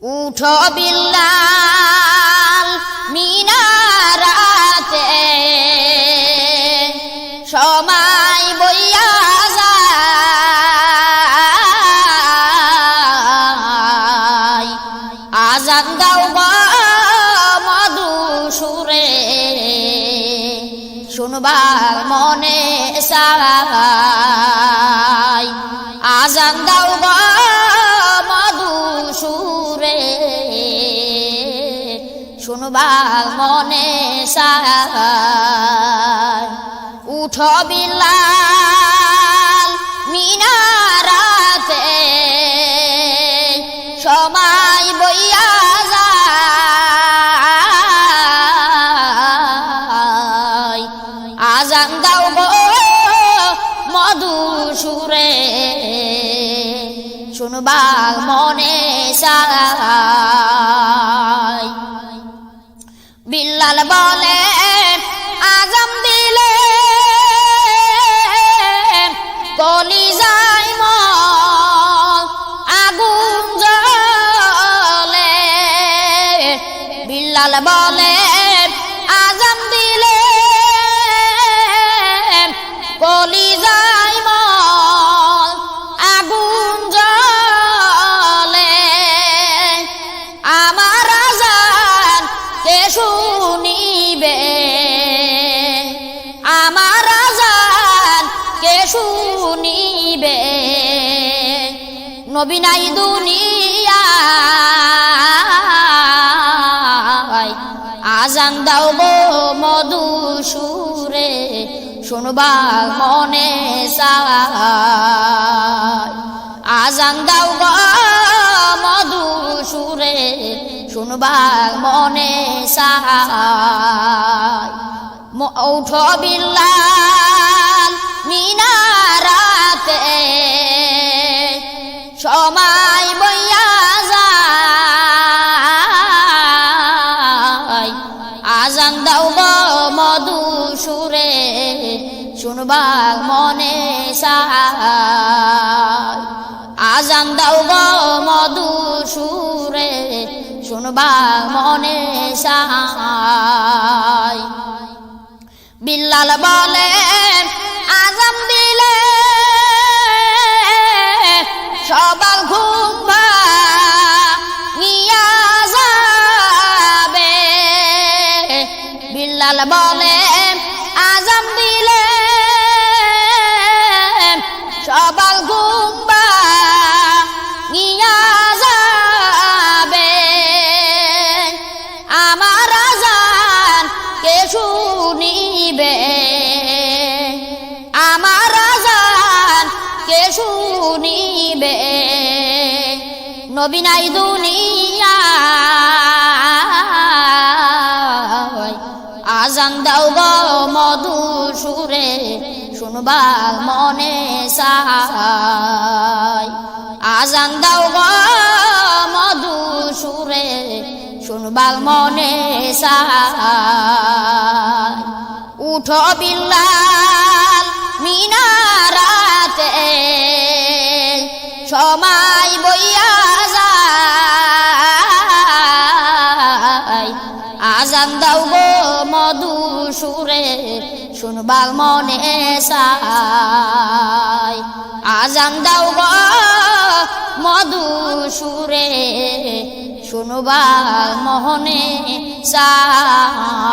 উঠো বিল্লাল মিনারাতে সময় বইয়া যায় আজান দাও গো মধুসুরে শুনবার মনে চায় আজান দাও গো মধুসুরে শুনবার মনে চায় উঠো বিল্লাল মিনারাতে সময় বইয়া যায় আজান দাও গো মধুসুরে শুনবার মনে চায় বিল্লাল বলে আজান দিলে কলিজায় মন আগুন জ্বলে বিল্লাল বলে আজান দিলে কলিজায় মন আগুন জ্বলে আমার আজান কে শুনিবে আমার আজান কে শুনিবে নবী নাই দুনিয়ায় আজান দাও গো মধুসুরে শুনবার মনে চায় আজান দাও গো মধুসুরে শুনবার মনে চায় উঠো বিল্লাল মিনারাতে সময় বইয়া যায় আজান দাও গো মধুসুরে শুনবার মনে চায় আজান দাও গো মধুসুরে শুনবার মনে চায় বিল্লাল বলে আজান দিলে সবার ঘুম ভাঙিয়া যাবে বিল্লাল বলে আজান দিলে সবার ঘুম ভাঙিয়া যাবে আমার আজান কে শুনিবে আমার আজান কে শুনিবে নবী নাই দুনিয়ায় আজান দাও গো মধুসুরে শুনবার মনে চায় আজান দাও গো মধুসুরে শুনবার মনে চায় উঠো বিল্লাল মিনারাতে সময় বইয়া যায় আজান দাও গো মধুসুরে শুনবার মনে চায় আজান দাও গো মধুসুরে শুনবার মনে চায়।